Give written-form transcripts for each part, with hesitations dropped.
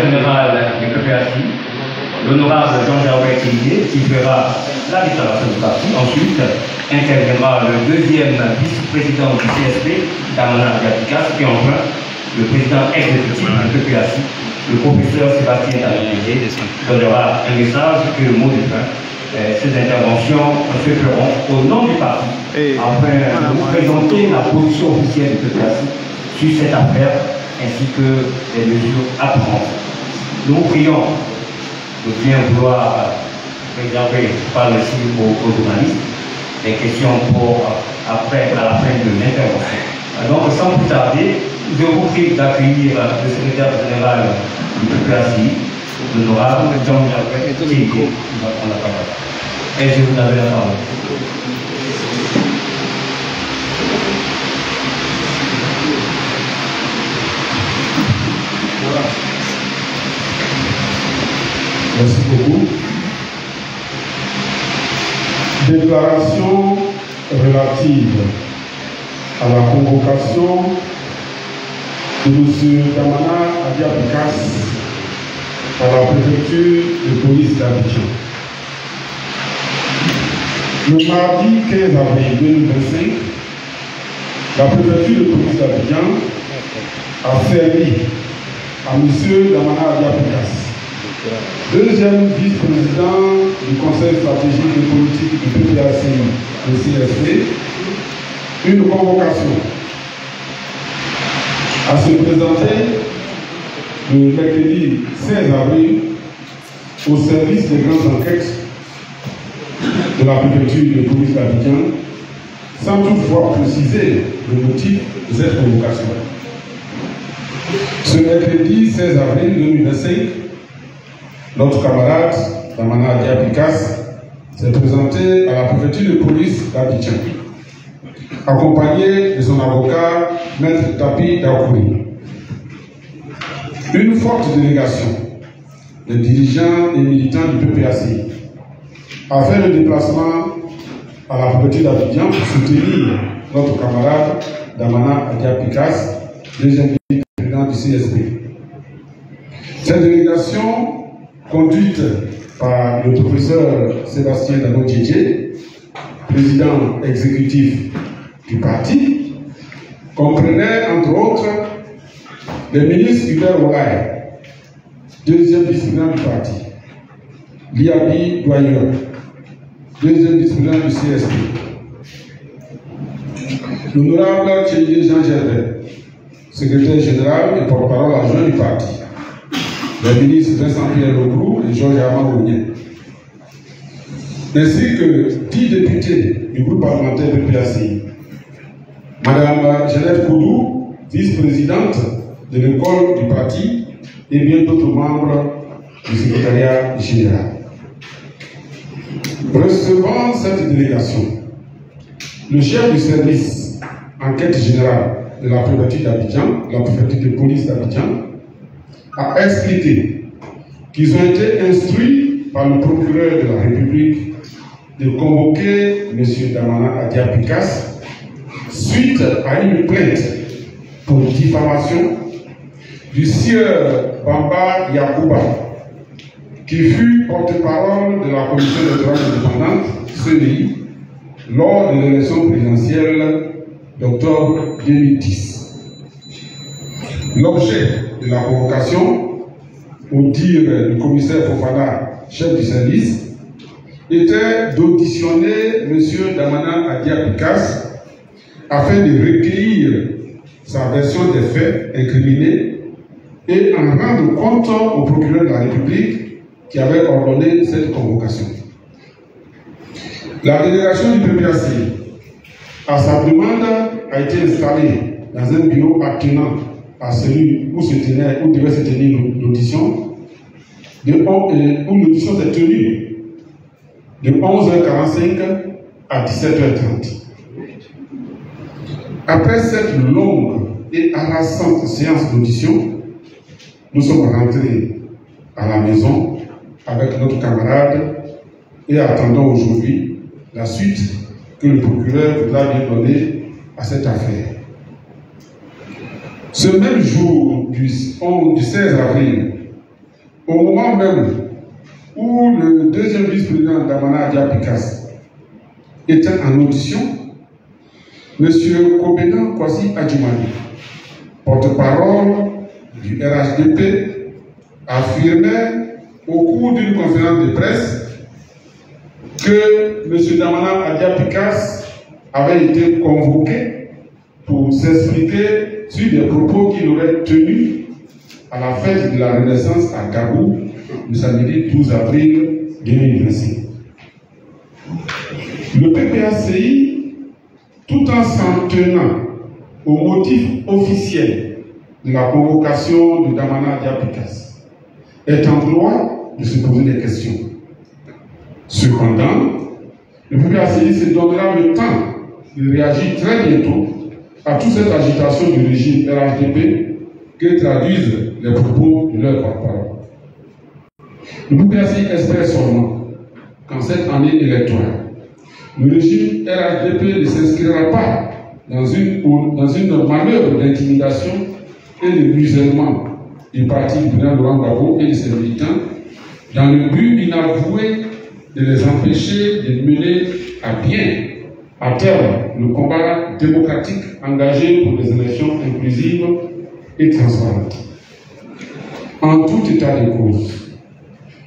général du PPAC, l'honorable Jean-Gervais Tillier, qui fera la déclaration du parti. Ensuite, interviendra le deuxième vice-président du CSP, Damana Diapikas, et enfin, le président exécutif du PPAC, le professeur Sébastien Talingué, donnera un message et le mot de fin. Ces interventions se feront au nom du parti, afin de vous présenter la position officielle du PPAC sur cette affaire, ainsi que les mesures à prendre. Nous vous prions de bien vouloir réserver par le site aux journalistes des questions pour après, à la fin de l'intervention. Donc, sans plus tarder, je vous prie d'accueillir le secrétaire général du PPAC, l'honorable Jean-Gervais Tillier, qui va prendre la parole. Et je vous donne la parole. Merci beaucoup. Déclaration relative à la convocation de M. Damana Diapikas à la préfecture de police d'Abidjan. Le mardi 15 avril 2025, la préfecture de police d'Abidjan a servi à M. Damana Diapikas, deuxième vice-président du Conseil stratégique et politique du PPAC, le CSP, une convocation à se présenter le mercredi 16 avril au service des grandes enquêtes de la préfecture de police d'Abidjan, sans toutefois préciser le motif de cette convocation. Ce mercredi 16 avril 2025, notre camarade Damana Diapikas s'est présenté à la préfecture de police d'Abidjan, accompagné de son avocat, Maître Tapi Dakouri. Une forte délégation de dirigeants et militants du PPAC a fait le déplacement à la préfecture d'Abidjan pour soutenir notre camarade Damana Diapikas, deuxième vice-président du CSP. Cette délégation, conduite par le professeur Sébastien Talingué, président exécutif du parti, comprenait entre autres le ministre Hubert Oulaye, deuxième vice-président du parti, Liabi Doyen, deuxième vice-président du CSP, l'honorable Tchélier Jean-Gervais, secrétaire général et porte-parole adjoint du parti, les ministres Vincent Pierre Lebrou et Georges Armand, ainsi que 10 députés du groupe parlementaire PPAC, Madame Jeannette Koudou, vice-présidente de l'école du parti, et bien d'autres membres du secrétariat général. Recevant cette délégation, le chef du service enquête générale de la préfecture d'Abidjan, la préfecture de police d'Abidjan, a expliqué qu'ils ont été instruits par le procureur de la République de convoquer M. Damana Diapikas suite à une plainte pour diffamation du sieur Bamba Yacouba, qui fut porte-parole de la commission électorale indépendante CENI lors de l'élection présidentielle d'octobre 2010. L'objet de la convocation, au dire du commissaire Fofana, chef du service, était d'auditionner M. Damana Diapikas afin de recueillir sa version des faits incriminés et en rendre compte au procureur de la République qui avait ordonné cette convocation. La délégation du PPAC, à sa demande, a été installée dans un bureau attenant à celui où devait se tenir l'audition, où l'audition s'est tenue de 11h45 à 17h30. Après cette longue et harassante séance d'audition, nous sommes rentrés à la maison avec notre camarade et attendons aujourd'hui la suite que le procureur voudra bien donner à cette affaire. Ce même jour du 16 avril Au moment même où le deuxième vice-président Damana Diapikas était en audition, M. Kobena Kwasi Adjumani, porte-parole du RHDP, affirmait au cours d'une conférence de presse que M. Damana Diapikas avait été convoqué pour s'expliquer sur des propos qu'il aurait tenus à la fête de la Renaissance à Gabou, le samedi 12 avril 2025. Le PPACI, tout en s'en tenant au motif officiel de la convocation de Damana Diapikas, est en droit de se poser des questions. Cependant, le PPACI se donnera le temps de réagir très bientôt à toute cette agitation du régime RHDP que traduisent les propos de leur porte-parole. Le PPACI espère seulement qu'en cette année électorale, le régime RHDP ne s'inscrira pas dans une manœuvre d'intimidation et de musellement du parti du président Laurent Gbagbo et de ses militants dans le but inavoué de les empêcher de mener à bien, à terme, le combat démocratique engagé pour des élections inclusives et transparentes. En tout état de cause,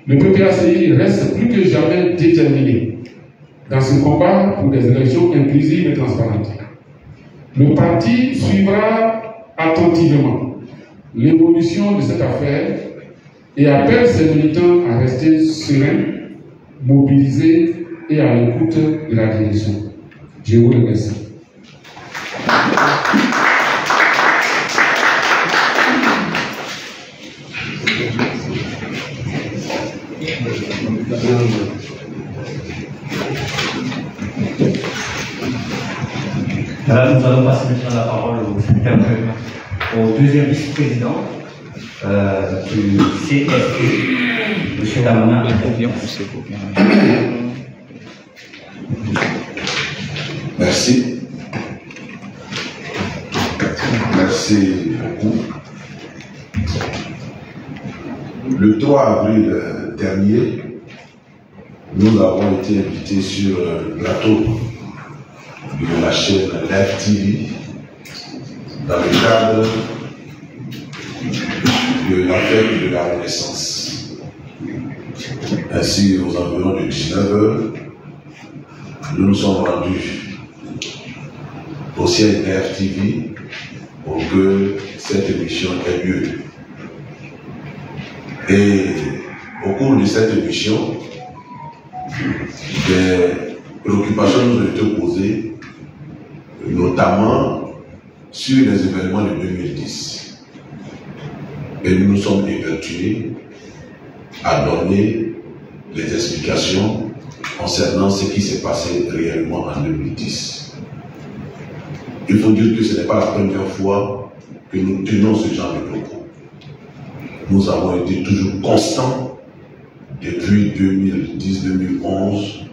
le PPACI reste plus que jamais déterminé dans ce combat pour des élections inclusives et transparentes. Le parti suivra attentivement l'évolution de cette affaire et appelle ses militants à rester sereins, mobilisés et à l'écoute de la direction. Je vous remercie. Voilà, nous allons passer maintenant la parole au deuxième vice-président du CSP, M. Damana. Merci. Merci beaucoup. Le 3 avril dernier, nous avons été invités sur le plateau de la chaîne Live TV dans le cadre de la fête de la Renaissance. Ainsi, aux environs de 19h, nous nous sommes rendus au siège Live TV pour que cette émission ait lieu. Et au cours de cette émission, des préoccupations nous ont été posées, notamment sur les événements de 2010. Et nous nous sommes évertués à donner des explications concernant ce qui s'est passé réellement en 2010. Il faut dire que ce n'est pas la première fois que nous tenons ce genre de propos. Nous avons été toujours constants depuis 2010-2011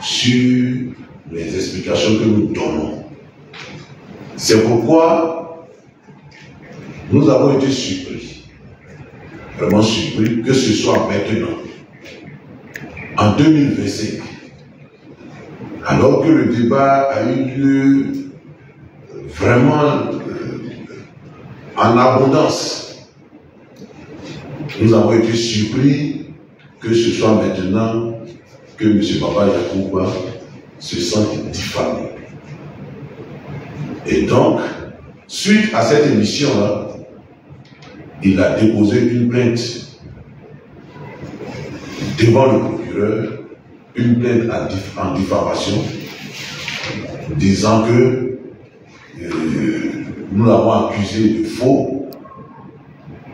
sur les explications que nous donnons. C'est pourquoi nous avons été surpris, vraiment surpris, que ce soit maintenant, en 2025, alors que le débat a eu lieu vraiment en abondance. Nous avons été surpris que ce soit maintenant que M. Baba Yakouba se sente diffamé. Et donc, suite à cette émission-là, il a déposé une plainte devant le procureur, une plainte en diffamation, disant que nous l'avons accusé de faux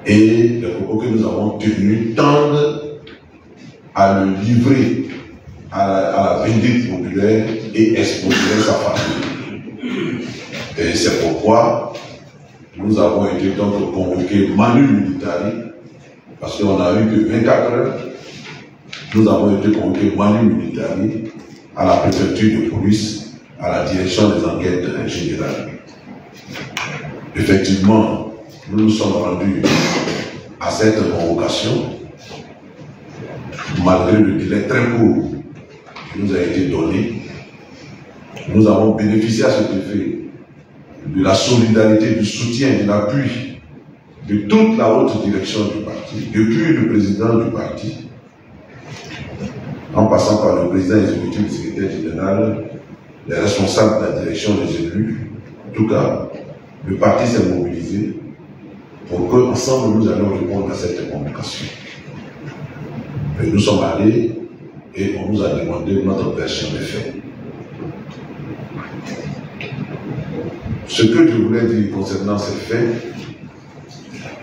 et les propos que nous avons tenus tendent à le livrer à la vindicte populaire et exposer sa famille. Et c'est pourquoi nous avons été donc convoqués manu militari, parce qu'on a eu que 24 heures, nous avons été convoqués manu militari à la préfecture de police, à la direction des enquêtes générales. Effectivement, nous nous sommes rendus à cette convocation malgré le délai très court qui nous a été donné, nous avons bénéficié à cet effet de la solidarité, du soutien, de l'appui de toute la haute direction du parti, depuis le président du parti, en passant par le président exécutif, le secrétaire général, les responsables de la direction, des élus. En tout cas, le parti s'est mobilisé pour qu'ensemble nous allons répondre à cette convocation. Et nous sommes allés et on nous a demandé notre version des faits. Ce que je voulais dire concernant ces faits,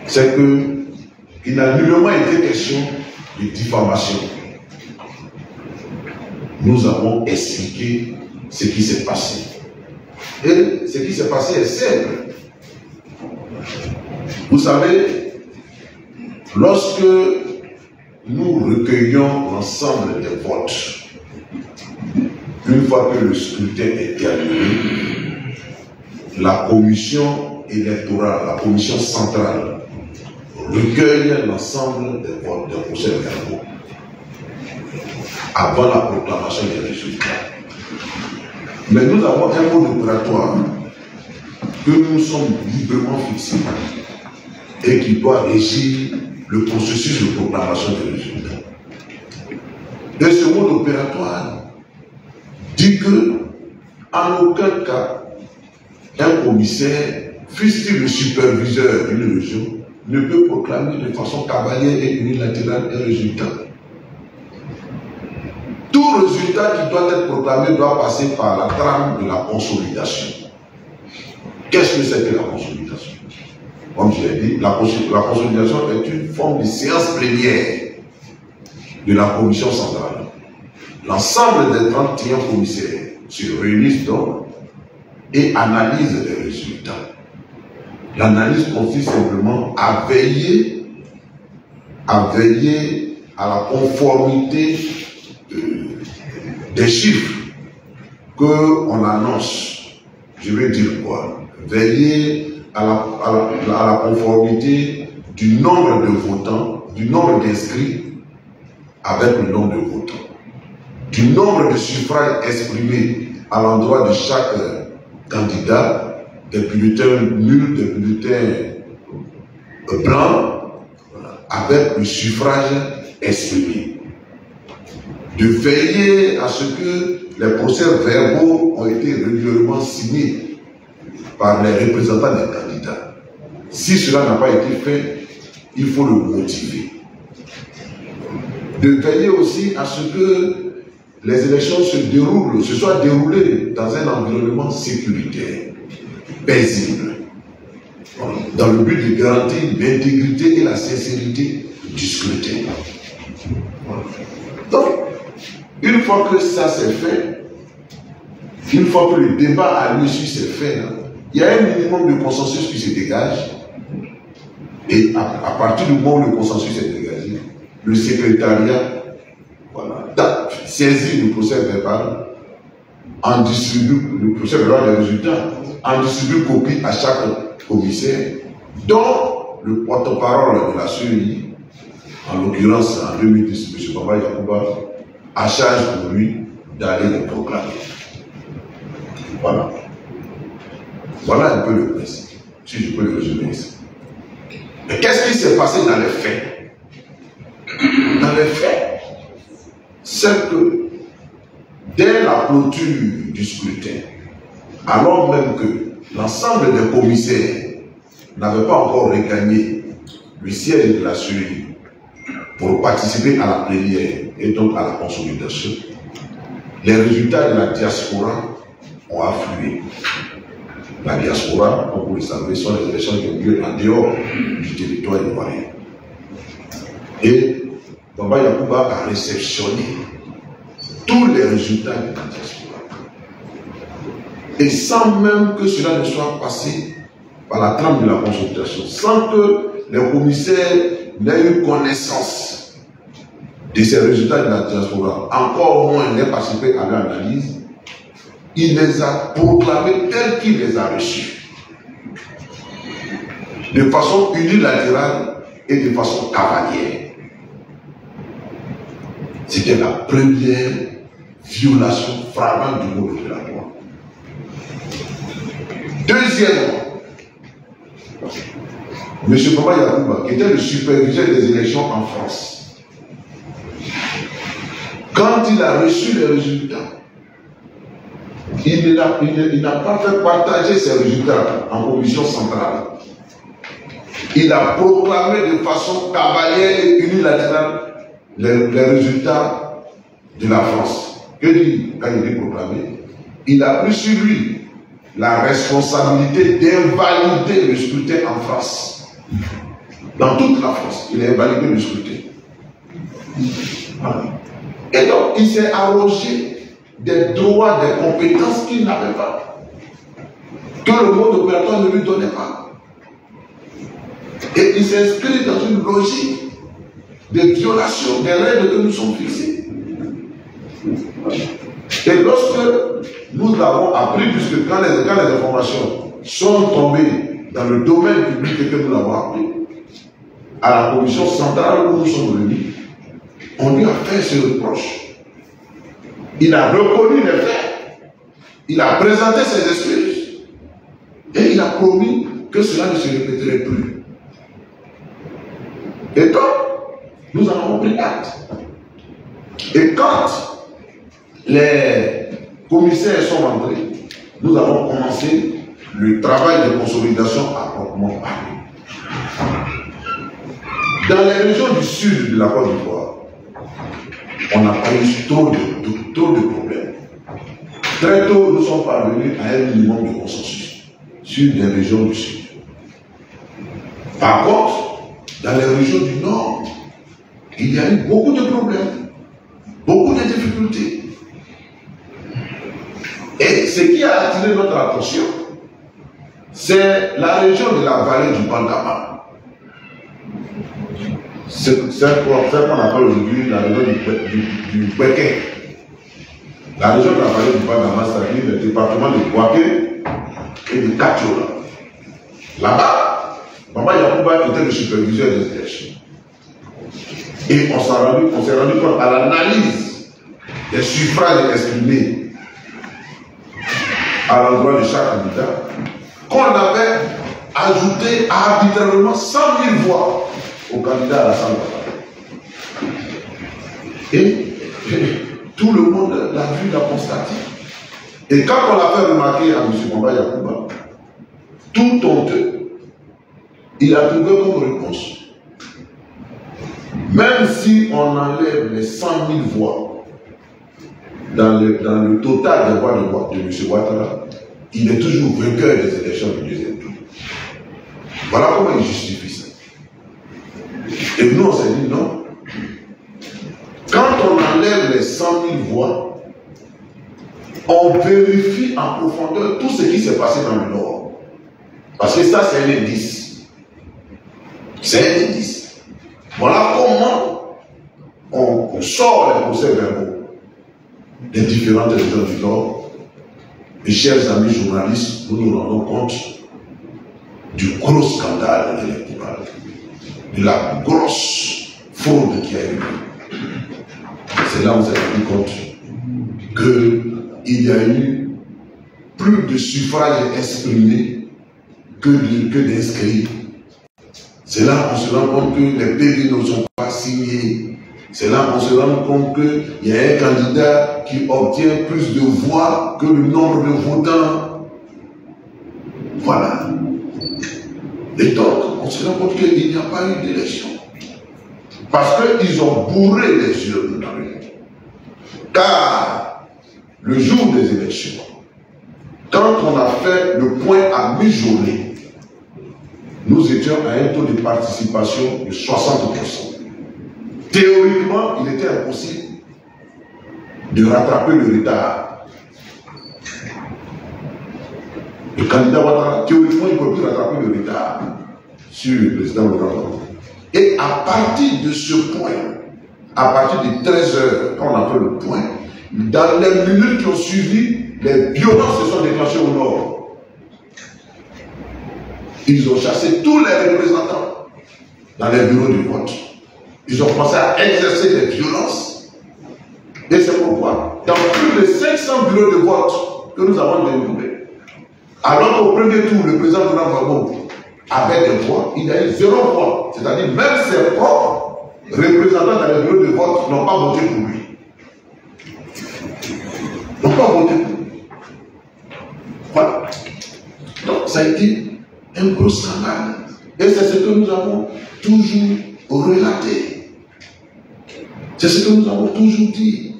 c'est qu'il n'a nullement été question de diffamation. Nous avons expliqué ce qui s'est passé. Et ce qui s'est passé est simple. Vous savez, lorsque nous recueillons l'ensemble des votes, une fois que le scrutin est terminé, la commission électorale, la commission centrale, recueille l'ensemble des votes des procès-verbaux avant la proclamation des résultats. Mais nous avons un mode opératoire que nous sommes librement fixés et qui doit régir le processus de proclamation des résultats. Et ce mode opératoire dit que, en aucun cas, un commissaire, fût-il le superviseur d'une région, ne peut proclamer de façon cavalière et unilatérale un résultat. Tout résultat qui doit être proclamé doit passer par la trame de la consolidation. Qu'est-ce que c'est que la consolidation? Comme je l'ai dit, la consolidation est une forme de séance plénière de la commission centrale. L'ensemble des 31 commissaires se réunissent donc et analysent les résultats. L'analyse consiste simplement à veiller à la conformité des chiffres qu'on annonce. Je veux dire quoi? Veiller à la conformité du nombre de votants, du nombre d'inscrits avec le nombre de votants, du nombre de suffrages exprimés à l'endroit de chaque candidat, des bulletins nuls, des bulletins blancs, avec le suffrage exprimé. De veiller à ce que les procès-verbaux ont été régulièrement signés par les représentants des candidats. Si cela n'a pas été fait, il faut le motiver. De veiller aussi à ce que les élections se soient déroulées dans un environnement sécuritaire, paisible, dans le but de garantir l'intégrité et la sincérité du scrutin. Donc, une fois que ça s'est fait, une fois que le débat a lieu sur ces faits, il y a un minimum de consensus qui se dégage. Et à partir du moment où le consensus est dégagé, le secrétariat saisit le procès verbal, en distribue le procès verbal des résultats, en distribue copie à chaque commissaire, dont le porte-parole de la CEI, en l'occurrence en 2010, M. Bamba Yacouba, a charge pour lui d'aller le proclamer. Voilà. Voilà un peu le principe, si je peux le résumer ici. Mais qu'est-ce qui s'est passé dans les faits? Dans les faits, c'est que dès la clôture du scrutin, alors même que l'ensemble des commissaires n'avaient pas encore regagné le siège de la CEI pour participer à la plénière et donc à la consolidation, les résultats de la diaspora ont afflué. La diaspora, comme vous le savez, sont les élections qui ont lieu en dehors du territoire ivoirien. Et Bamba Yacouba a réceptionné tous les résultats de la diaspora. Et sans même que cela ne soit passé par la trame de la consultation, sans que les commissaires n'aient eu connaissance de ces résultats de la diaspora, encore moins n'aient participé à l'analyse, il les a proclamés tels qu'il les a reçus, de façon unilatérale et de façon cavalière. C'était la première violation flagrante du mot de la loi. Deuxièmement, M. Baba Yakuba, qui était le superviseur des élections en France, quand il a reçu les résultats, il n'a pas fait partager ces résultats en commission centrale. Il a proclamé de façon cavalière et unilatérale les résultats de la France. Que dit quand il est proclamé? Il a pris sur lui la responsabilité d'invalider le scrutin en France. Dans toute la France, il a invalidé le scrutin. Voilà. Et donc, il s'est arrogé des droits, des compétences qu'il n'avait pas, que le mode opératoire ne lui donnait pas. Et il s'inscrit dans une logique de violation des règles que nous sommes fixées. Et lorsque nous avons appris, puisque quand les informations sont tombées dans le domaine public et que nous l'avons appris, à la commission centrale où nous sommes venus, on lui a fait ce reproche. Il a reconnu les faits, il a présenté ses excuses et il a promis que cela ne se répéterait plus. Et donc, nous en avons pris acte. Et quand les commissaires sont rentrés, nous avons commencé le travail de consolidation à proprement parler. Dans les régions du sud de la Côte d'Ivoire, on n'a pas eu trop de problèmes. Très tôt, nous sommes parvenus à un minimum de consensus sur les régions du sud. Par contre, dans les régions du nord, il y a eu beaucoup de problèmes, beaucoup de difficultés. Et ce qui a attiré notre attention, c'est la région de la vallée du Bandama. C'est qu'on appelle aujourd'hui la région du Bouaké. La région de la vallée du Bandama, c'est-à-dire le département de Bouaké et de Katiola. Là-bas, Baba Yakuba était le superviseur des élections. Et on s'est rendu compte à l'analyse des suffrages exprimés à l'endroit de chaque candidat qu'on avait ajouté arbitrairement 100 000 voix au candidat à la salle de Et tout le monde l'a vu, l'a constaté. Et quand on l'a fait remarquer à M. Baba Yakuba, tout honteux, il a trouvé comme réponse. Même si on enlève les 100 000 voix dans le total des voix de M. Ouattara, il est toujours vainqueur des élections du deuxième tour. Voilà comment il justifie ça. Et nous, on s'est dit non. Quand on enlève les 100 000 voix, on vérifie en profondeur tout ce qui s'est passé dans le Nord. Parce que ça, c'est un indice. C'est un indice. Voilà comment on sort les procès-verbaux des différentes régions du Nord. Mes chers amis journalistes, nous nous rendons compte du gros scandale électoral, de la grosse fraude qui a eu. C'est là où on s'est rendu compte qu'il y a eu plus de suffrages exprimés que d'inscrits. C'est là qu'on se rend compte que les PV ne sont pas signés. C'est là qu'on se rend compte qu'il y a un candidat qui obtient plus de voix que le nombre de votants. Voilà. Et donc, on se rend compte qu'il n'y a pas eu d'élection. Parce qu'ils ont bourré les urnes. Car, le jour des élections, quand on a fait le point à mi-journée, nous étions à un taux de participation de 60%. Théoriquement, il était impossible de rattraper le retard. Le candidat Ouattara, théoriquement, il ne peut plus rattraper le retard sur le président Ouattara. Et à partir de ce point, à partir de 13 h, quand on a fait le point, dans les minutes qui ont suivi, les violences se sont déclenchées au nord. Ils ont chassé tous les représentants dans les bureaux de vote. Ils ont commencé à exercer des violences Et c'est pourquoi, dans plus de 500 bureaux de vote que nous avons développés, alors qu'au premier tour, le président de Gbagbo avait des voix, il a eu 0 voix. C'est-à-dire même ses propres représentants dans les bureaux de vote n'ont pas voté pour lui. N'ont pas voté pour lui. Voilà. Donc ça a été un gros scandale. Et c'est ce que nous avons toujours relaté. C'est ce que nous avons toujours dit.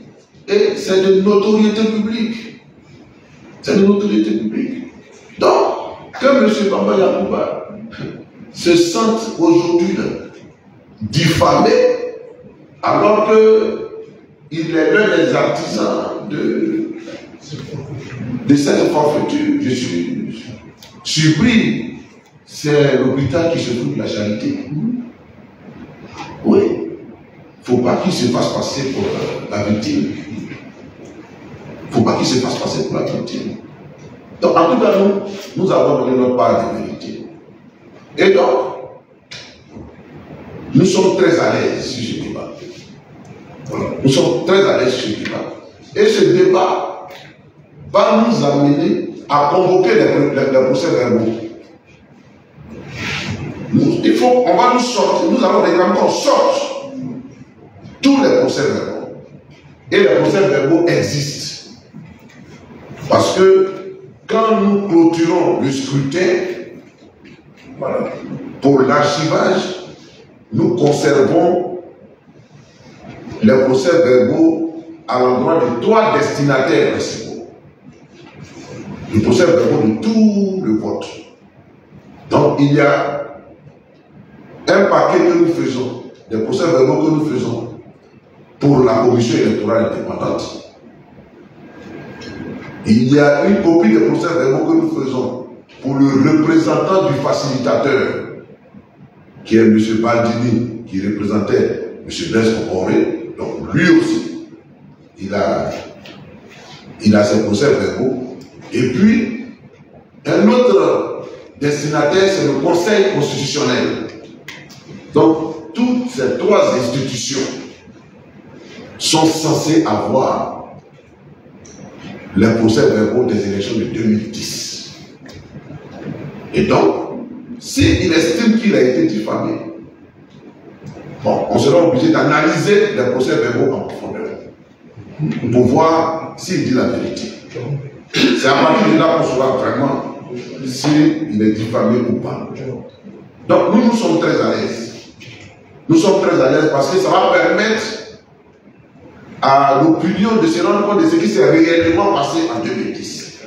Et c'est de notoriété publique. C'est de notoriété publique. Donc, que M. Bamba Yakuba se sente aujourd'hui diffamé, alors qu'il est l'un des artisans de cette forfaiture, je suis surpris. C'est l'hôpital qui se fout de la charité. Oui. Il ne faut pas qu'il se fasse passer pour la victime. Il ne faut pas qu'il se fasse passer pour la victime. Donc, en tout cas, nous avons donné notre part de vérité. Et donc, nous sommes très à l'aise sur ce débat. Voilà. Nous sommes très à l'aise sur ce débat. Et ce débat va nous amener à convoquer les procès-verbaux. On va nous sortir, nous allons réclamer qu'on sorte tous les procès-verbaux. Et les procès-verbaux existent. Parce que quand nous clôturons le scrutin, voilà, pour l'archivage, nous conservons les procès-verbaux à l'endroit de 3 destinataires principaux. Les procès-verbaux de tout le vote. Donc il y a un paquet que nous faisons, des procès-verbaux que nous faisons pour la commission électorale indépendante. Il y a une copie des procès-verbaux que nous faisons pour le représentant du facilitateur, qui est M. Baldini, qui représentait M. Blaise Compaoré. Donc lui aussi, il a ses procès-verbaux. Et puis, un autre destinataire, c'est le Conseil constitutionnel. Donc, toutes ces 3 institutions sont censées avoir les procès-verbaux des élections de 2010. Et donc, s'il estime qu'il a été diffamé, bon, on sera obligé d'analyser les procès-verbaux en profondeur pour voir s'il dit la vérité. C'est à partir de là qu'on saura vraiment s'il est diffamé ou pas. Donc, nous sommes très à l'aise. Nous sommes très à l'aise parce que ça va permettre à l'opinion de se rendre compte de ce qui s'est réellement passé en 2010.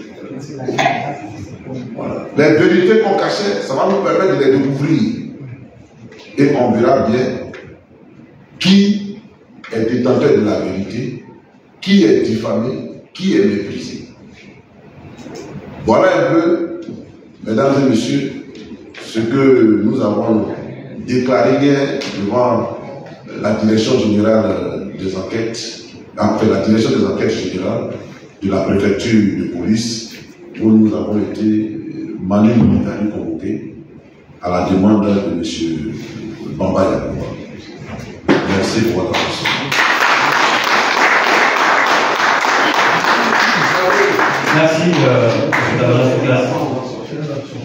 Voilà. Les vérités qu'on cachait, ça va nous permettre de les découvrir. Et on verra bien qui est détenteur de la vérité, qui est diffamé, qui est méprisé. Voilà un peu, mesdames et messieurs, ce que nous avons déclaré hier devant la direction générale des enquêtes, après la direction des enquêtes générales de la préfecture de police, où nous avons été Manu Militari convoqués à la demande de M. Bamba Yakuba. Merci pour votre attention. Merci,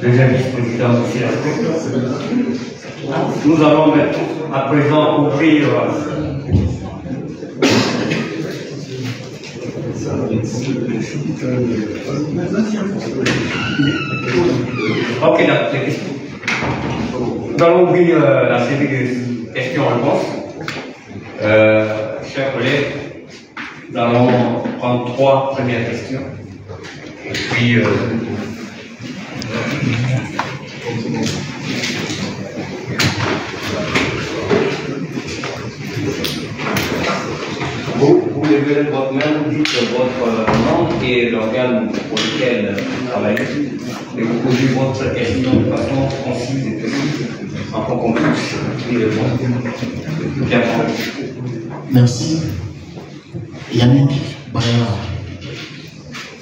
deuxième vice-président du CSP. Nous allons à présent ouvrir ok, nous allons ouvrir la série de questions-réponses. Chers collègues, nous allons prendre 3 premières questions. Et puis, vous levez votre main, vous dites votre nom et l'organe pour lequel vous travaillez. Et vous posez votre question de façon concise et précise, afin qu'on puisse y répondre. Bien. Merci. Yannick Bayard.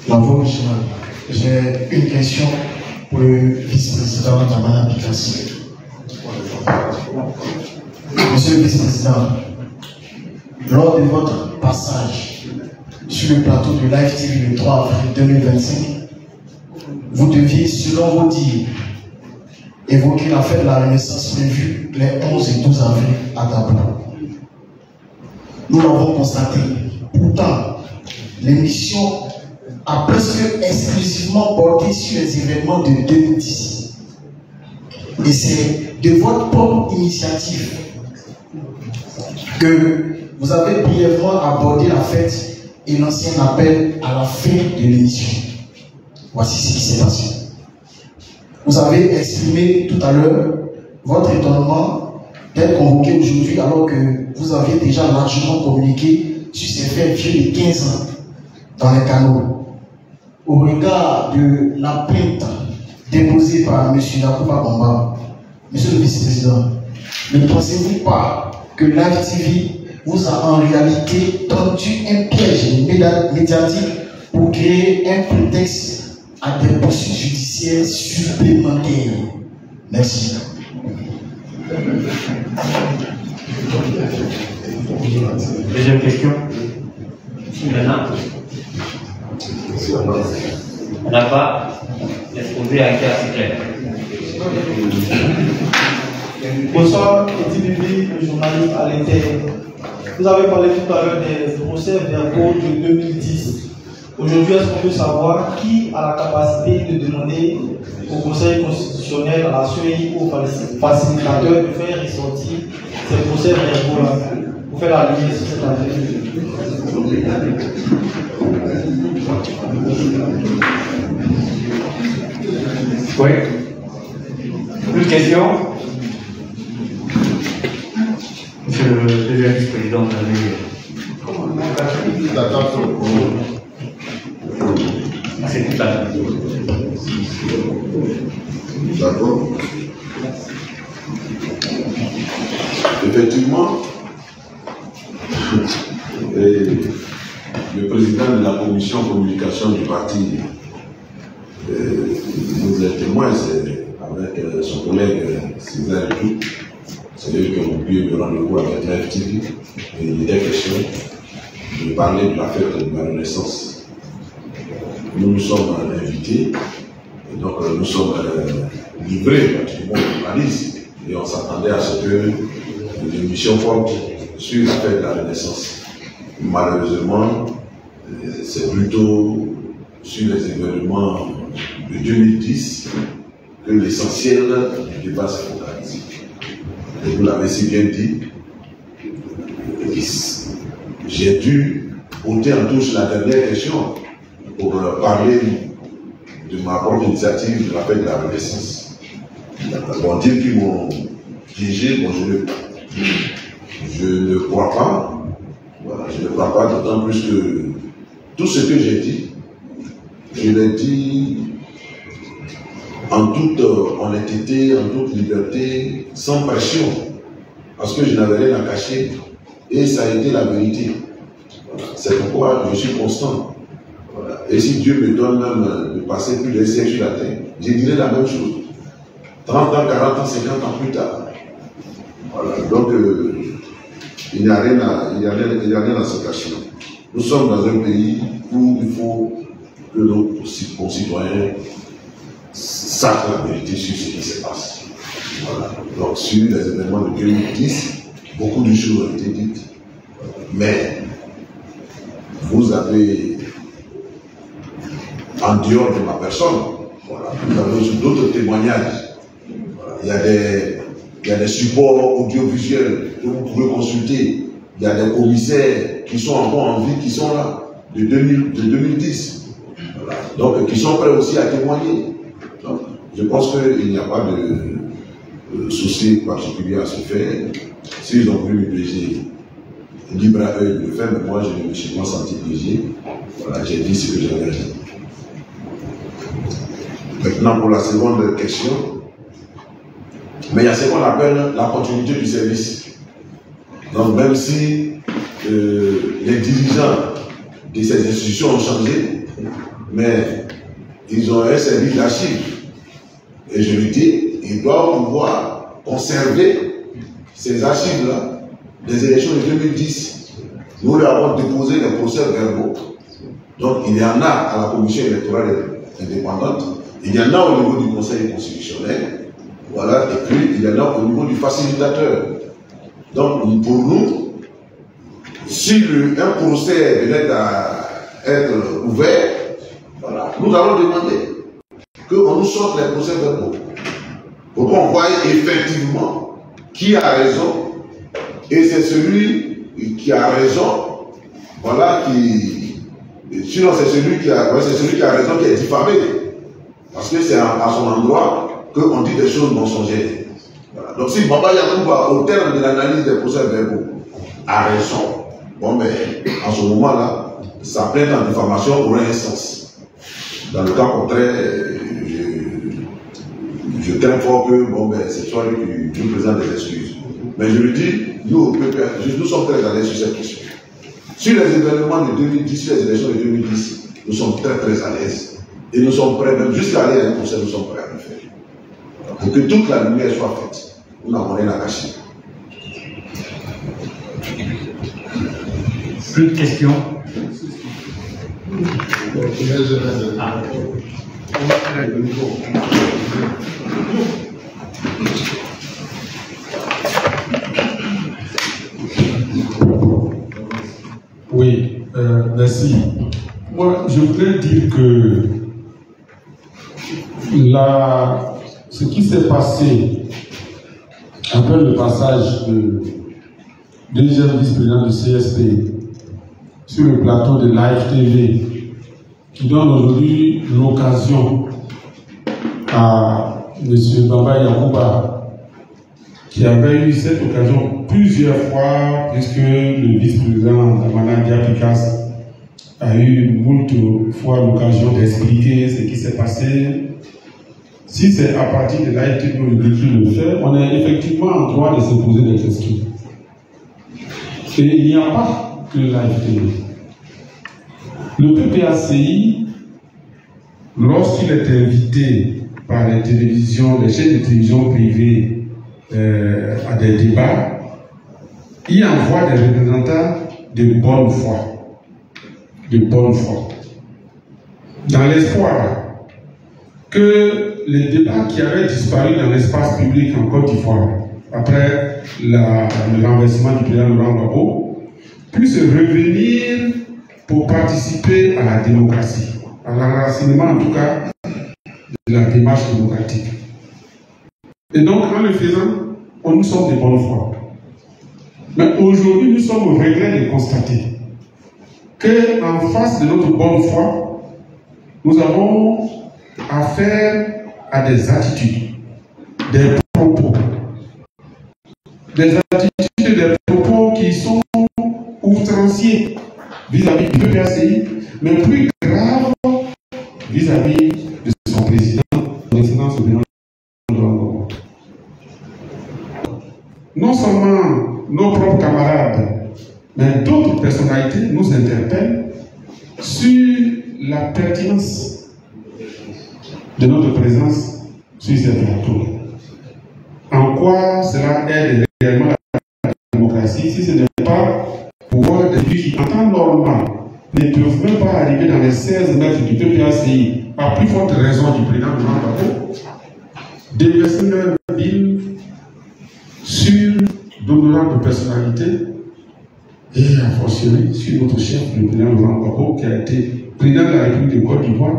La voix originale. J'ai une question pour le vice-président Damana Pikassi. Monsieur le vice-président, lors de votre passage sur le plateau de Live TV le 3 avril 2025, vous deviez, selon vos dires, évoquer la fête de la Renaissance prévue les 11 et 12 avril à Gabon. Nous l'avons constaté. Pourtant, l'émission a presque exclusivement porté sur les événements de 2010. Et c'est de votre propre initiative que vous avez brièvement abordé la fête et l'ancien appel à la fin de l'émission. Voici ce qui s'est passé. Vous avez exprimé tout à l'heure votre étonnement d'être convoqué aujourd'hui alors que vous aviez déjà largement communiqué sur ces faits vieux de 15 ans dans les canaux. Au regard de la plainte déposée par M. Yacouba Bamba, Monsieur le vice-président, ne pensez-vous pas que Live TV vous a en réalité tendu un piège médiatique pour créer un prétexte à des poursuites judiciaires supplémentaires? Merci. Deuxième question. Maintenant, on n'a pas l'exposé à qui assez clair. Bonsoir, Eddy Bibi, le journaliste à l'intérieur. Vous avez parlé tout à l'heure des procès verbaux de 2010. Aujourd'hui, est-ce qu'on peut savoir qui a la capacité de demander au Conseil constitutionnel, à la CEI ou au facilitateur de faire ressortir ces procès verbaux-là pour faire la lumière sur cette affaire? Oui. Une question? Monsieur le deuxième vice-président de la Réunion. C'est tout à l'heure. D'accord. Effectivement, le président de la commission communication du parti nous est témoin, c'est avec son collègue César et tout. C'est eux qui ont pu me rendez-vous avec Live TV. Et il était question de parler de la fête de la Renaissance. Nous nous sommes invités, et donc nous sommes livrés pratiquement au journalistes, et on s'attendait à ce que l'émission porte sur la fête de la Renaissance. Malheureusement, c'est plutôt sur les événements de 2010 que l'essentiel du débat se focalise. Et vous l'avez si bien dit, j'ai dû monter en touche la dernière question pour parler de ma propre initiative de la fête de la Renaissance. Bon, dire qu'ils m'ont piégé, bon, je ne crois pas. Voilà, je ne crois pas, d'autant plus que tout ce que j'ai dit, je l'ai dit en toute honnêteté, en toute liberté, sans pression, parce que je n'avais rien à cacher, et ça a été la vérité. Voilà. C'est pourquoi je suis constant. Voilà. Et si Dieu me donne même de passer plus de siècles sur la terre, je dirai la même chose. 30 ans, 40 ans, 50 ans plus tard. Voilà. Donc, il n'y a rien à se cacher. Nous sommes dans un pays où il faut que nos concitoyens sachent la vérité sur ce qui se passe. Voilà. Donc, sur les événements de 2010, beaucoup de choses ont été dites. Mais vous avez, en dehors de ma personne, voilà, vous avez d'autres témoignages. Voilà. Il y a des supports audiovisuels que vous pouvez consulter. Il y a des commissaires qui sont encore en vie, qui sont là, de 2010. Voilà. Donc, qui sont prêts aussi à témoigner. Donc, je pense qu'il n'y a pas de souci particulier à se faire. S'ils ont voulu me piéger, libre à eux de le faire, mais moi, je ne me suis pas senti piégé. Voilà, j'ai dit ce que j'avais dit. Maintenant, pour la seconde question, mais il y a ce qu'on appelle la continuité du service. Donc, même si les dirigeants de ces institutions ont changé, mais ils ont un service d'archives. Et je lui dis, ils doivent pouvoir conserver ces archives-là des élections de 2010. Nous lui avons déposé les procès-verbaux. Donc il y en a à la commission électorale indépendante, il y en a au niveau du Conseil constitutionnel, voilà, et puis il y en a au niveau du facilitateur. Donc pour nous, si un procès venait à être ouvert, voilà, nous allons demander qu'on nous sorte les procès-verbaux pour qu'on voie effectivement qui a raison, et c'est celui qui a raison, voilà, sinon c'est celui qui a raison qui est diffamé, parce que c'est à son endroit qu'on dit des choses mensongères. Voilà. Donc si Baba Yakuba, au terme de l'analyse des procès-verbaux, a raison, bon mais en ce moment-là, sa plainte en diffamation aurait un sens. Dans le cas contraire, je crains fort que bon ben c'est toi qui nous présente des excuses. Mais je le dis, nous sommes très à l'aise sur cette question. Sur les événements de 2010, sur les élections de 2010, nous sommes très à l'aise. Et nous sommes prêts, même jusqu'à aller à un procès, nous sommes prêts à le faire. Pour que toute la lumière soit faite, nous n'avons rien à cacher. Plus de questions? Ah. Oui, merci. Moi, je voudrais dire que ce qui s'est passé après le passage de deuxième vice-président du CSP sur le plateau de Live TV, qui donne aujourd'hui l'occasion à M. Baba Yakuba, qui avait eu cette occasion plusieurs fois, puisque le vice-président Damana Diapikas a eu moult fois l'occasion d'expliquer ce qui s'est passé. Si c'est à partir de Live TV que le fait, on est effectivement en droit de se poser des questions. Et il n'y a pas que Live TV. Le PPACI, lorsqu'il est invité par les télévisions, les chaînes de télévision privées à des débats, il envoie des représentants de bonne foi. De bonne foi. Dans l'espoir que les débats qui avaient disparu dans l'espace public en Côte d'Ivoire, après le renversement du président Laurent Gbagbo, puissent revenir pour participer à la démocratie, à l'enracinement en tout cas de la démarche démocratique. Et donc en le faisant, nous sommes de bonne foi. Mais aujourd'hui, nous sommes au regret de constater qu'en face de notre bonne foi, nous avons affaire à des attitudes, des propos. Des attitudes, des propos qui sont outranciers vis-à-vis du PPACI, mais plus grave vis-à-vis de son président, son excellence président. Non seulement nos propres camarades, mais d'autres personnalités nous interpellent sur la pertinence de notre présence sur ces plateaux. En quoi cela aide réellement la démocratie si ce n'est pas pouvoir des gens qui, en temps normal, ne peuvent même pas arriver dans les 16 mètres du PPACI, à plus forte raison du président Laurent Gbagbo, déverser leur ville sur d'honorables personnalités et a fortiori sur notre chef, le président Laurent Gbagbo, qui a été président de la République de Côte d'Ivoire,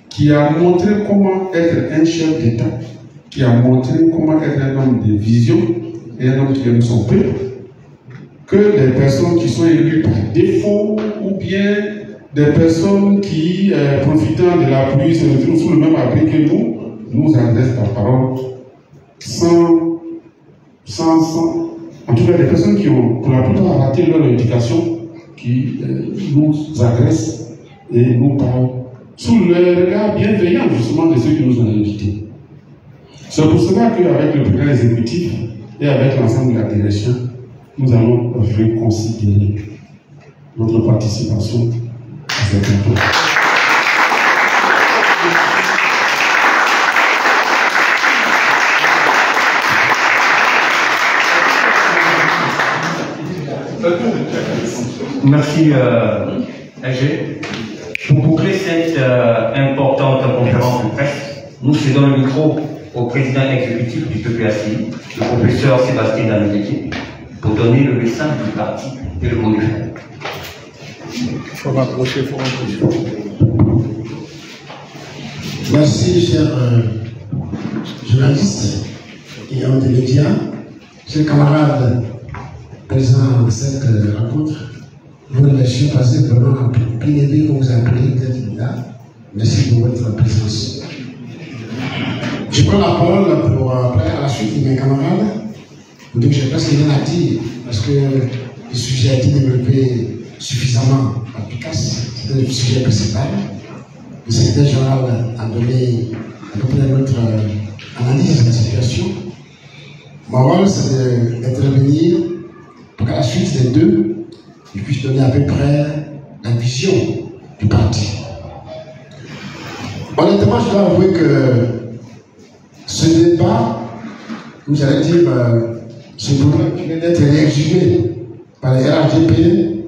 qui a montré comment être un chef d'État, qui a montré comment être un homme de vision et un homme qui aime son peuple, que des personnes qui sont élues par défaut ou bien des personnes qui, profitant de la pluie, se retrouvent sous le même abri que nous adressent la parole sans en tout cas des personnes qui ont pour la plupart raté leur éducation, qui nous agressent et nous parlent sous le regard bienveillant justement de ceux qui nous ont invités. C'est pour cela qu'avec le président exécutif et avec l'ensemble de la direction, nous allons reconsidérer notre participation à cette époque. Merci, AG. Pour boucler cette importante conférence de presse, nous cédons le micro au président exécutif du PPACI, le professeur Sébastien Daminetti, pour donner le message du parti et le mot de fin. Faut m'approcher. Merci, chers journalistes et hommes de médias, chers camarades présents à cette rencontre. Vous ne laissez passer vraiment un PNB qu'on vous a appelé d'être là. Merci pour votre présence. Je prends la parole pour après à la suite de mes camarades pour dire que je n'ai presque rien à dire parce que le sujet a été développé suffisamment efficace. C'était le sujet principal. Le secrétaire général a donné à peu près notre analyse de la situation. Mon rôle, c'est d'intervenir pour qu'à la suite des deux, je puisse donner à peu près la vision du parti. Honnêtement, je dois avouer que ce débat, vous allez dire, ce programme qui vient d'être résumé par les RHDP,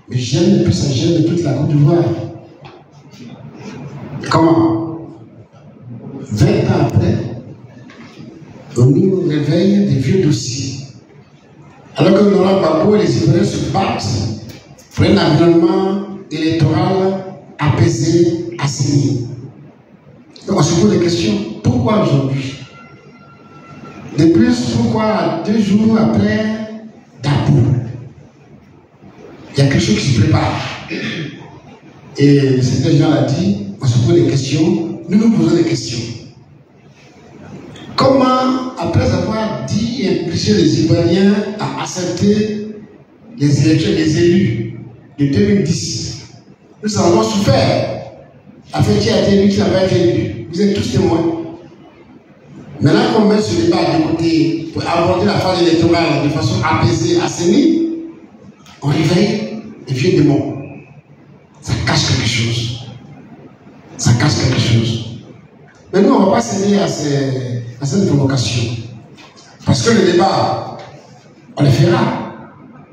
mais j'aime le plus ça gêne de toute la Côte d'Ivoire. Comment 20 ans après, on nous réveille des vieux dossiers. Alors que Laurent Gbagbo et les Ivoiriens se battent pour un environnement électoral apaisé, assaini. Donc on se pose des questions. Pourquoi aujourd'hui? De plus, pourquoi 2 jours après Dabo? Il y a quelque chose qui se prépare. Et le secrétaire général a dit, on se pose des questions, nous nous posons des questions. Comment, après avoir dit et impulsé les Ivoiriens à accepter les élections des élus de 2010, nous avons souffert. Afin qui a été élu, qui n'a pas été élu. Vous êtes tous témoins. Maintenant qu'on met ce débat de côté pour aborder la phase électorale de façon apaisée, assainie, on réveille les vieux démons. Ça cache quelque chose. Ça cache quelque chose. Mais nous, on ne va pas céder à cette provocation. Parce que le débat, on le fera.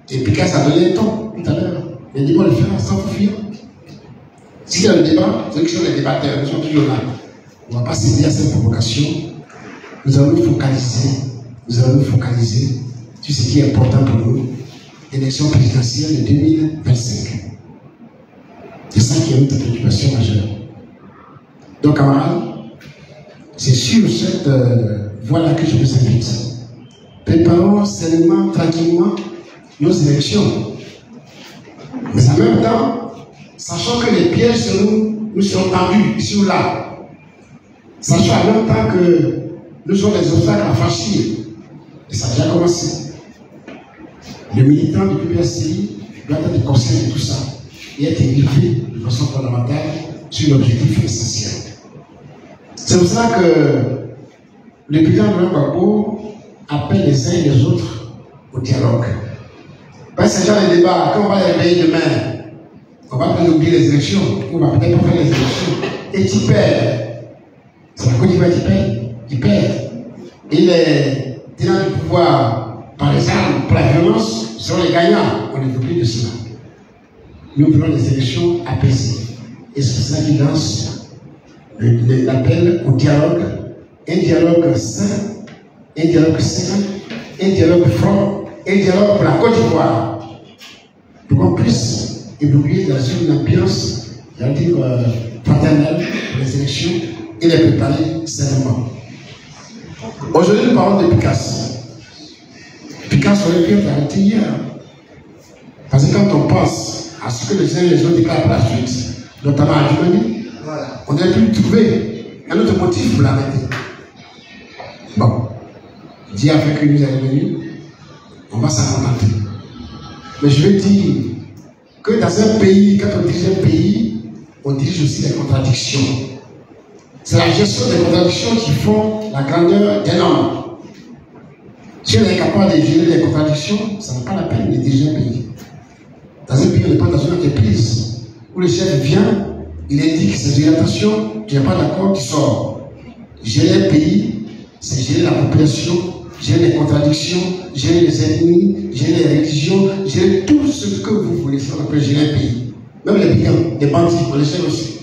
Et Picasso a donné le temps tout à l'heure. Il a dit, on le fera sans fuir. S'il y a le débat, c'est que sont les débatteurs, nous sommes toujours là. On ne va pas céder à cette provocation. Nous allons nous focaliser. Nous allons nous focaliser sur ce qui est important pour nous. L'élection présidentielle de 2025. C'est ça qui est notre préoccupation majeure. Donc, camarades, c'est sur cette voie-là que je vous invite. Préparons sainement, tranquillement nos élections. Mais en même temps, sachant que les pièges nous seront tendus ici ou là. Sachant en même temps que nous sommes des obstacles à franchir. Et ça a déjà commencé. Le militant du PPACI doit être conscient de tout ça et être élevé de façon fondamentale sur l'objectif essentiel. C'est pour ça que le président Laurent Gbagbo appelle les uns et les autres au dialogue. Parce que ce genre de débat, quand on va les réveiller demain, on va peut-être oublier les élections, on va peut-être pas faire les élections. Et tu perds. C'est la Côte d'Ivoire qui perd. Et les tenants du pouvoir, par les armes, par la violence, seront les gagnants. On ne veut plus de cela. Nous voulons des élections apaisées. Et c'est pour cela qu'il lance l'appel au dialogue. Un dialogue sain, un dialogue sain, un dialogue franc, un dialogue pour la Côte d'Ivoire. Pour qu'on puisse évoluer dans une ambiance, fraternelle pour les élections et les préparer sainement. Aujourd'hui, nous parlons de Picasso. Picasso aurait pu être arrêté hier. Parce que quand on pense à ce que les uns et les autres déclarent par la suite, notamment à Djibouti, on aurait pu trouver un autre motif pour l'arrêter. Bon, Dieu a fait que nous est venu, on va s'en contenter. Mais je veux dire que dans un pays, quand on dirige un pays, on dirige aussi les contradictions. C'est la gestion des contradictions qui font la grandeur d'un homme. Si on est capable de gérer les contradictions, ça n'a pas la peine de diriger un pays. Dans un pays, on n'est pas dans une entreprise où le chef vient, il indique ses orientations, tu n'es pas d'accord, tu sors. Gérer un pays, c'est gérer la population gérer les contradictions, gérer les ennemis, gérer les religions, gérer tout ce que vous voulez. Ça, on appelle gérer un pays. Même les brigands, les bandits, on les gère aussi.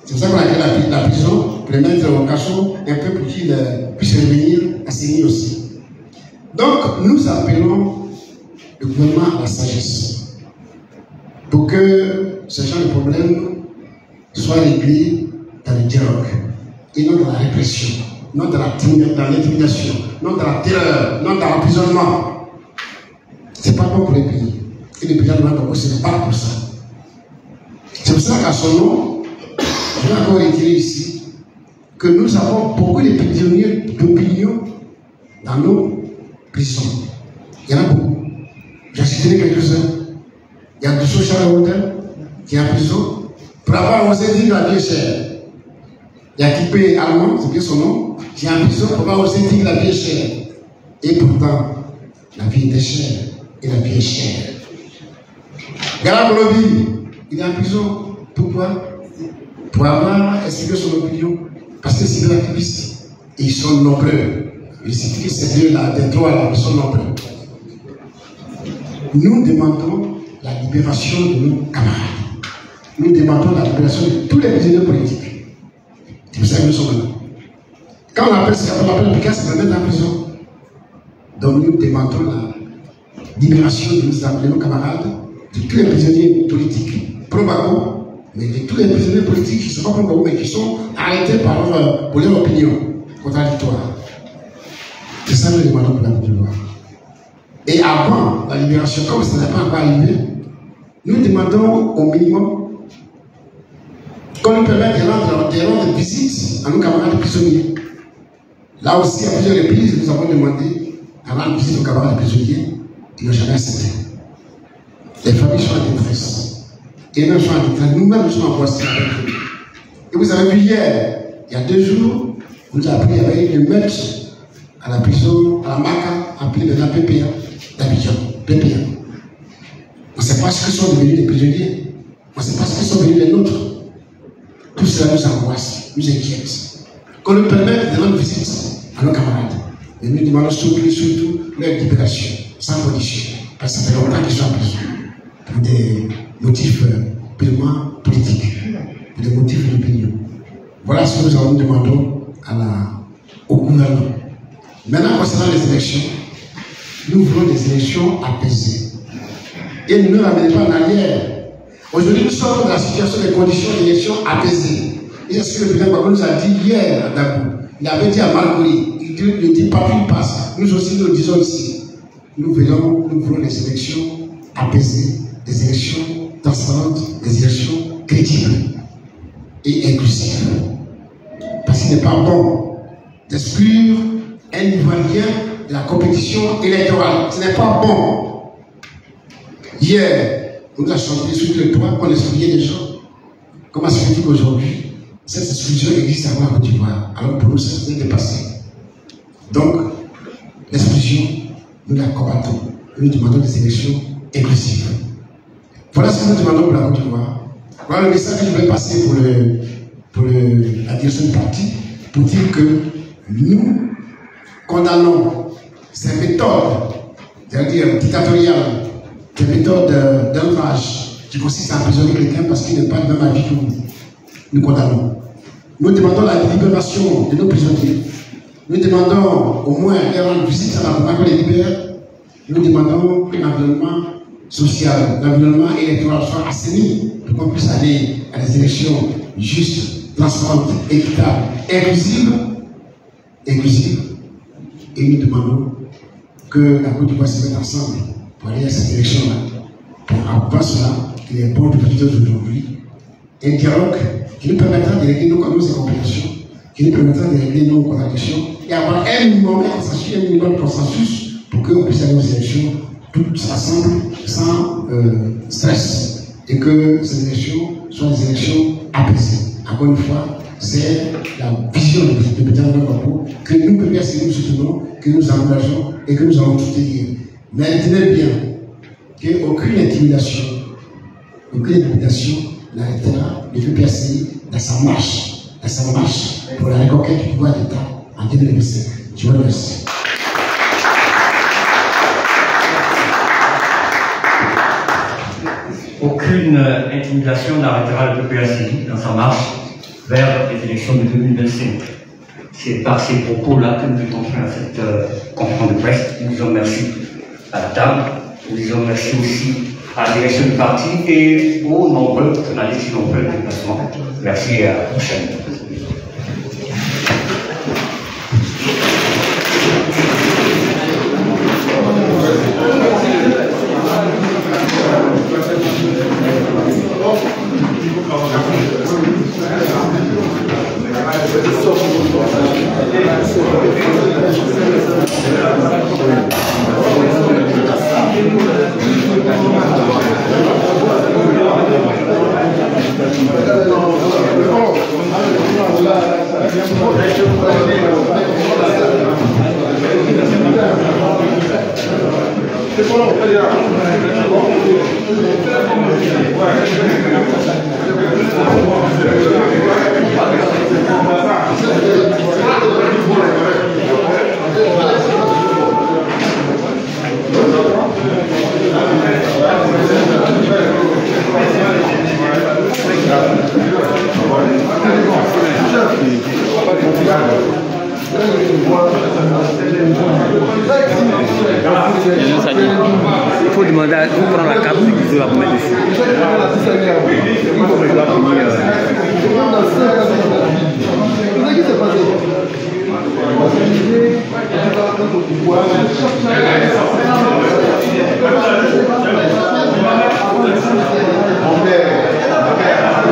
C'est pour ça qu'on a créé la prison, pour les mettre au cachot, un peu pour qu'ils puissent revenir à s'aimer aussi. Donc, nous appelons le gouvernement à la sagesse. Pour que ce genre de problème soit réglé dans le dialogue et non dans la répression, non dans l'intimidation, non dans la terreur, non dans l'emprisonnement. C'est pas bon pour les pays. Et les pays ne se pas pour ça. C'est pour ça qu'à son nom, je vais encore retirer ici que nous avons beaucoup de prisonniers d'opinion dans nos prisons. Il y en a beaucoup. J'ai cité quelques-uns. Il y a Dousso Charles Hotel qui est en prison pour avoir osé dire la vie est chère. Il y a Kipé Allemand, c'est bien son nom, qui est en prison pour avoir osé dire la vie est chère. Et pourtant, la vie était chère et la vie est chère. Gala Bolobi, il est en prison. Pourquoi? Pour avoir exprimé son opinion. Parce que c'est des activistes. Et ils sont nombreux. Il suffit que ces deux-là, des trois-là, ils sont nombreux. Nous demandons la libération de nos camarades. Nous demandons la libération de tous les prisonniers politiques. C'est pour ça que nous sommes là. Quand on appelle ça, on appelle le cas, c'est de mettre en prison. Donc nous demandons la libération de nos camarades, de tous les prisonniers politiques pro-Gbagbo, mais de tous les prisonniers politiques qui ne sont pas pro-Gbagbo, mais qui sont arrêtés pour leur opinion contradictoire. C'est ça que nous demandons pour la Côte d'Ivoire. Et avant la libération, comme ça n'est pas encore arrivé, nous demandons au minimum qu'on nous permette de rendre visite à nos camarades prisonniers. Là aussi, à plusieurs reprises, nous avons demandé à rendre visite aux camarades prisonniers. Ils n'ont jamais accepté. Les familles sont en détresse. Et nous sommes en détresse. Nous-mêmes, nous sommes en voici avec eux. Et vous avez vu hier, il y a 2 jours, vous avez appris qu'il y avait une meute à la prison, à la Maca, appelée maintenant PPA, d'Abidjan. PPA. On ne sait pas ce que sont devenus les prisonniers. On ne sait pas ce que sont devenus les nôtres. Tout cela nous angoisse, nous inquiète. Qu'on nous permette de rendre visite à nos camarades. Et nous demandons surtout leur libération, sans condition. Parce que ça fait longtemps qu'ils sont en prison. Pour des motifs purement politiques. Pour des motifs d'opinion. Voilà ce que nous demandons au gouvernement. Maintenant, concernant les élections, nous voulons des élections apaisées. Et ne nous ramenez pas en arrière. Aujourd'hui, nous sommes dans la situation des conditions d'élection apaisées. Et c'est ce que le président Gbagbo nous a dit hier à Dabou. Il avait dit à Marcory, il ne dit pas qu'il passe. Nous aussi, nous le disons ici. Nous voulons des élections apaisées, des élections transparentes, des élections crédibles et inclusives. Parce qu'il n'est pas bon d'exclure un Ivoirien de la compétition électorale. Ce n'est pas bon. Hier, on nous a chanté sur le toit qu'on excluait des gens. Comment se fait-il qu'aujourd'hui, cette exclusion existe avant la Côte d'Ivoire? Alors pour nous, ça s'est dépassé. Donc, l'exclusion, nous la combattons. Nous demandons des élections inclusives. Voilà ce que nous demandons pour la Côte d'Ivoire. Voilà le message que je vais passer pour la direction du parti, pour dire que nous condamnons ces méthodes, c'est-à-dire dictatoriales, des méthodes d'enrage qui consistent à emprisonner quelqu'un parce qu'il n'est pas de même avis que nous. Nous condamnons. Nous demandons la libération de nos prisonniers. Nous demandons au moins les rendre visite à la qu'on les libère. Nous demandons que l'environnement social, l'environnement électoral soit assaini pour qu'on puisse aller à des élections justes, transparentes, équitables, inclusives. Et nous demandons que la Côte d'Ivoire se mette ensemble pour aller à cette élection-là. Pour avoir cela, il est bon de profiter d'aujourd'hui. Un dialogue qui nous permettra de régler nos incompréhensions, qui nous permettra de régler nos contradictions et avoir un minimum de consensus pour qu'on puisse aller aux élections tous ensemble, sans stress, et que ces élections soient des élections apaisées. Encore une fois, c'est la vision du président Gbagbo que nous, PPAC, nous soutenons, que nous engageons et que nous allons soutenir. Mais retenez bien qu'aucune intimidation n'arrêtera le PPAC dans sa marche pour la reconquête du pouvoir d'État en 2025. Je vous remercie. aucune intimidation n'arrêtera le PPACI dans sa marche vers les élections de 2025. C'est par ces propos-là que nous mettons fin à cette conférence de presse. Nous disons merci à la table, nous disons merci aussi à la direction du parti et aux nombreux journalistes qui ont fait le déplacement. Merci et à la prochaine. Il faut demander à vous prendre la carte de la première dessus.